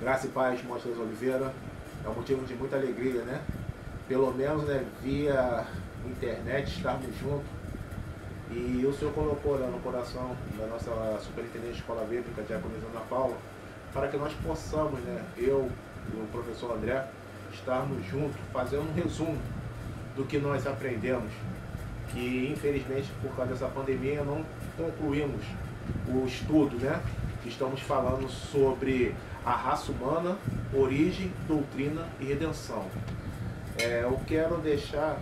Graça e paz, Moisés Oliveira. É um motivo de muita alegria, né? Pelo menos, né, via internet estarmos juntos. E o Senhor colocou lá no coração da nossa superintendente de escola bíblica, diaconisa Ana Paula, para que nós possamos, né, eu e o professor André, estarmos juntos, fazendo um resumo do que nós aprendemos, que infelizmente por causa dessa pandemia não concluímos o estudo, né? Estamos falando sobre a raça humana, origem, doutrina e redenção. Eu quero deixar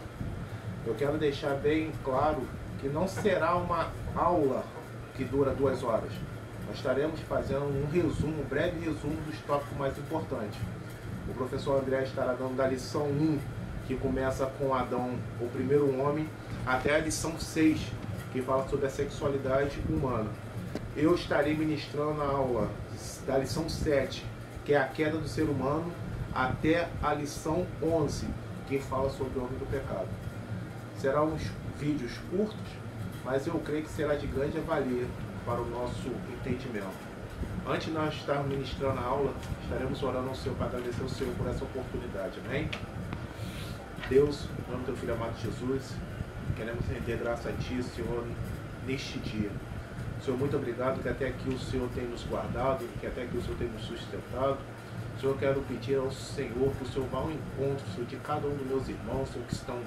bem claro que não será uma aula que dura 2 horas. Nós estaremos fazendo um resumo, um breve resumo dos tópicos mais importantes. O professor André estará dando da lição 1, que começa com Adão, o primeiro homem, até a lição 6, que fala sobre a sexualidade humana. Eu estarei ministrando a aula da lição 7, que é a queda do ser humano, até a lição 11, que fala sobre o homem do pecado. Serão uns vídeos curtos, mas eu creio que será de grande valia para o nosso entendimento. Antes de nós estarmos ministrando a aula, estaremos orando ao Senhor para agradecer ao Senhor por essa oportunidade. Amém? Deus, em nome do teu Filho amado Jesus, queremos render graça a Ti, Senhor, neste dia. Senhor, muito obrigado que até aqui o Senhor tem nos guardado, que até aqui o Senhor tem nos sustentado. Senhor, eu quero pedir ao Senhor que o Senhor vá ao encontro, Senhor, de cada um dos meus irmãos, Senhor, que estão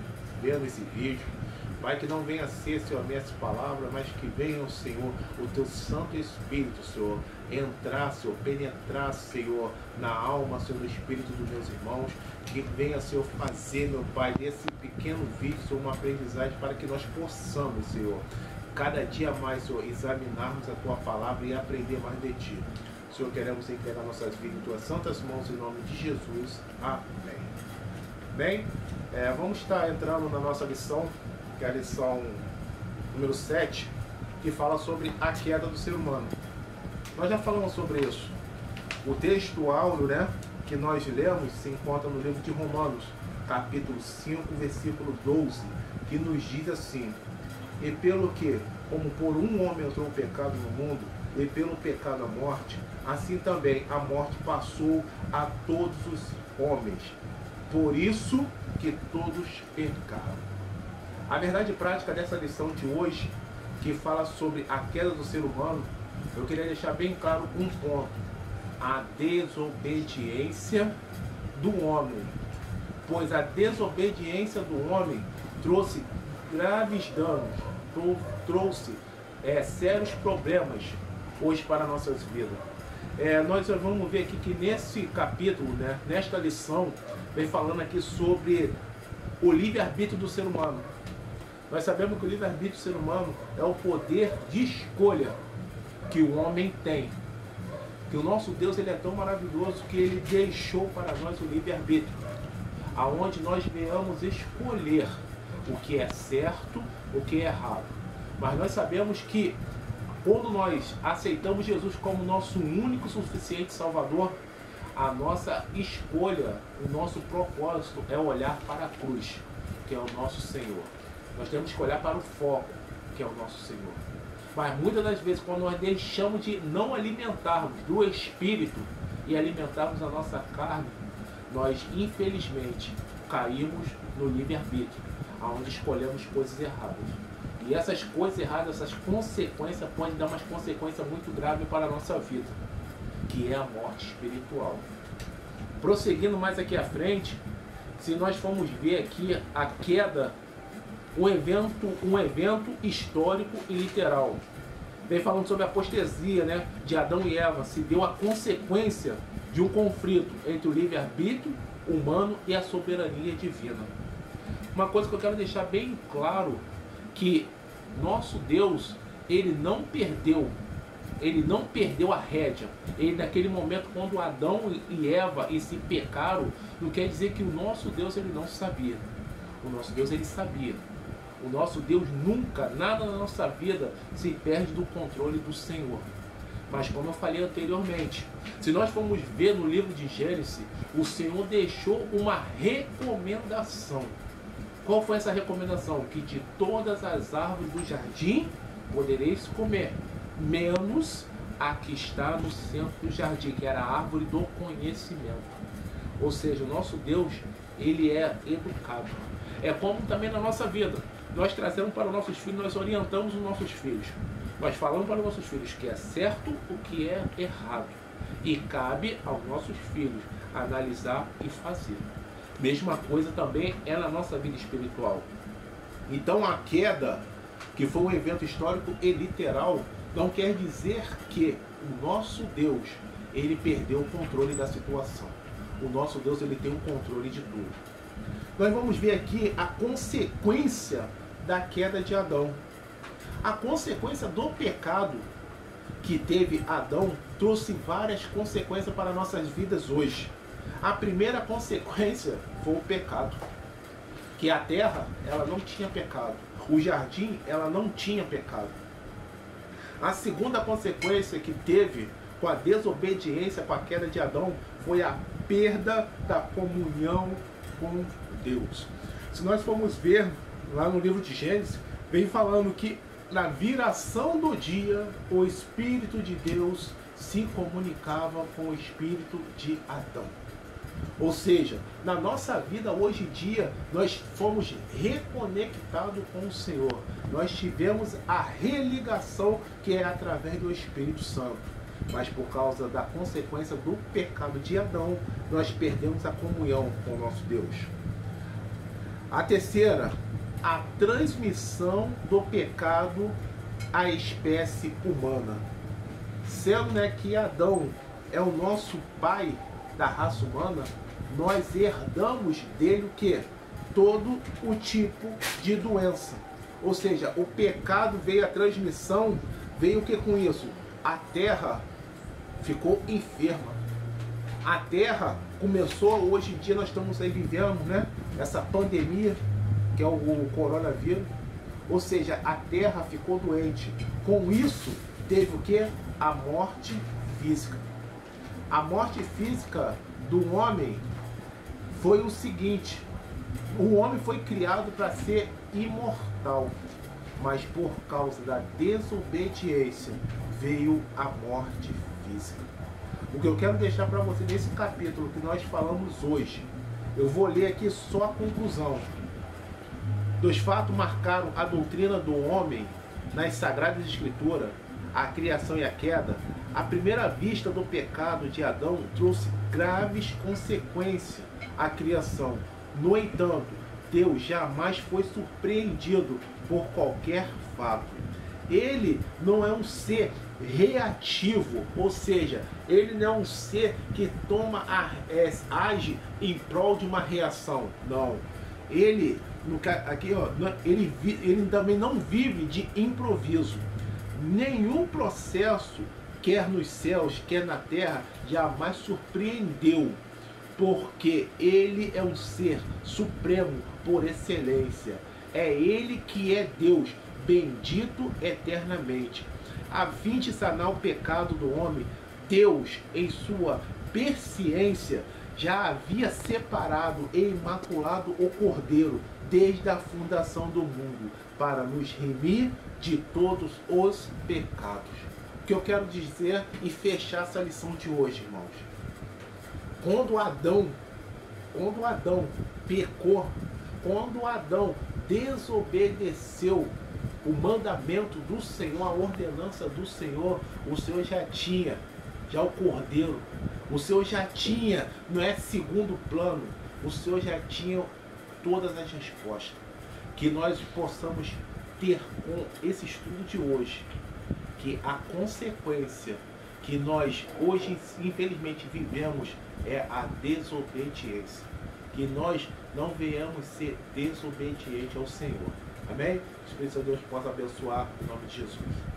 vendo esse vídeo. Vai que não venha a ser, Senhor, a minha palavra, mas que venha, Senhor, o Teu Santo Espírito, Senhor, entrar, Senhor, penetrar, Senhor, na alma, Senhor, no espírito dos meus irmãos. Que venha, Senhor, fazer, meu Pai, desse pequeno vídeo, Senhor, uma aprendizagem para que nós possamos, Senhor, cada dia mais, Senhor, examinarmos a Tua palavra e aprender mais de Ti. Senhor, queremos entregar nossas vidas em Tuas santas mãos, em nome de Jesus. Amém. Bem, vamos estar entrando na nossa lição, que é a lição número 7, que fala sobre a queda do ser humano. Nós já falamos sobre isso. O texto áureo, né, que nós lemos se encontra no livro de Romanos, capítulo 5, versículo 12, que nos diz assim: e pelo que, como por um homem entrou o pecado no mundo, e pelo pecado a morte, assim também a morte passou a todos os homens. Por isso que todos pecaram. A verdade prática dessa lição de hoje, que fala sobre a queda do ser humano, eu queria deixar bem claro um ponto: a desobediência do homem. Pois a desobediência do homem trouxe graves danos, trouxe sérios problemas hoje para nossas vidas. Nós vamos ver aqui que nesse capítulo, né, nesta lição, vem falando aqui sobre o livre-arbítrio do ser humano. Nós sabemos que o livre-arbítrio do ser humano é o poder de escolha que o homem tem. Que o nosso Deus, ele é tão maravilhoso que ele deixou para nós o livre-arbítrio, aonde nós venhamos escolher o que é certo, o que é errado. Mas nós sabemos que quando nós aceitamos Jesus como nosso único suficiente Salvador, a nossa escolha, o nosso propósito é olhar para a cruz, que é o nosso Senhor. Nós temos que olhar para o foco, que é o nosso Senhor. Mas muitas das vezes, quando nós deixamos de não alimentarmos do Espírito e alimentarmos a nossa carne, nós infelizmente caímos no livre-arbítrio, onde escolhemos coisas erradas. E essas coisas erradas, essas consequências, podem dar umas consequências muito graves para a nossa vida, que é a morte espiritual. Prosseguindo mais aqui à frente, se nós formos ver aqui a queda, um evento histórico e literal. Vem falando sobre a apostasia, né, de Adão e Eva, se deu a consequência de um conflito entre o livre-arbítrio humano e a soberania divina. Uma coisa que eu quero deixar bem claro, que nosso Deus, ele não perdeu a rédea. Ele, naquele momento, quando Adão e Eva se pecaram, não quer dizer que o nosso Deus, ele não sabia. O nosso Deus, ele sabia. O nosso Deus nunca, nada na nossa vida se perde do controle do Senhor. Mas como eu falei anteriormente, se nós formos ver no livro de Gênesis, o Senhor deixou uma recomendação. Qual foi essa recomendação? Que de todas as árvores do jardim podereis comer, menos a que está no centro do jardim, que era a árvore do conhecimento. Ou seja, o nosso Deus, ele é educado. É como também na nossa vida. Nós trazemos para os nossos filhos, nós orientamos os nossos filhos. Nós falamos para os nossos filhos que é certo, o que é errado. E cabe aos nossos filhos analisar e fazer. Mesma coisa também é na nossa vida espiritual. Então a queda, que foi um evento histórico e literal, não quer dizer que o nosso Deus, ele perdeu o controle da situação. O nosso Deus, ele tem o controle de tudo. Nós vamos ver aqui a consequência da queda de Adão. A consequência do pecado que teve Adão trouxe várias consequências para nossas vidas hoje. A primeira consequência foi o pecado. Que a terra, ela não tinha pecado. O jardim, ela não tinha pecado. A segunda consequência que teve com a desobediência, com a queda de Adão, foi a perda da comunhão com Deus. Se nós formos ver lá no livro de Gênesis, vem falando que na viração do dia, o Espírito de Deus se comunicava com o Espírito de Adão. Ou seja, na nossa vida hoje em dia, nós fomos reconectados com o Senhor. Nós tivemos a religação que é através do Espírito Santo. Mas por causa da consequência do pecado de Adão, nós perdemos a comunhão com o nosso Deus. A terceira, a transmissão do pecado à espécie humana. Sendo, né, que Adão é o nosso pai da raça humana, nós herdamos dele o quê? Todo o tipo de doença. Ou seja, o pecado veio, a transmissão veio o que com isso? A terra ficou enferma. A terra começou, hoje em dia nós estamos aí vivendo, né, essa pandemia, que é o coronavírus. Ou seja, a terra ficou doente. Com isso, teve o que? A morte física. A morte física do homem foi o seguinte: o homem foi criado para ser imortal, mas por causa da desobediência veio a morte física. O que eu quero deixar para você nesse capítulo que nós falamos hoje, eu vou ler aqui só a conclusão. Dos fatos marcaram a doutrina do homem nas Sagradas Escrituras, a criação e a queda. A primeira vista do pecado de Adão trouxe graves consequências à criação. No entanto, Deus jamais foi surpreendido por qualquer fato. Ele não é um ser reativo, ou seja, ele não é um ser que age em prol de uma reação. Não. Ele, aqui, ó, ele também não vive de improviso. Nenhum processo, quer nos céus, quer na terra, jamais surpreendeu, porque ele é um ser supremo por excelência. É ele que é Deus, bendito eternamente. A fim de sanar o pecado do homem, Deus, em sua presciência, já havia separado e imaculado o Cordeiro desde a fundação do mundo, para nos remir de todos os pecados. O que eu quero dizer e fechar essa lição de hoje, irmãos. Quando Adão pecou, quando Adão desobedeceu o mandamento do Senhor, a ordenança do Senhor, o Senhor já tinha o Cordeiro, o Senhor já tinha, não é segundo plano, o Senhor já tinha todas as respostas. Que nós possamos ter com esse estudo de hoje, que a consequência que nós hoje infelizmente vivemos é a desobediência. Que nós não venhamos ser desobedientes ao Senhor. Amém? Espírito de Deus possa abençoar em nome de Jesus.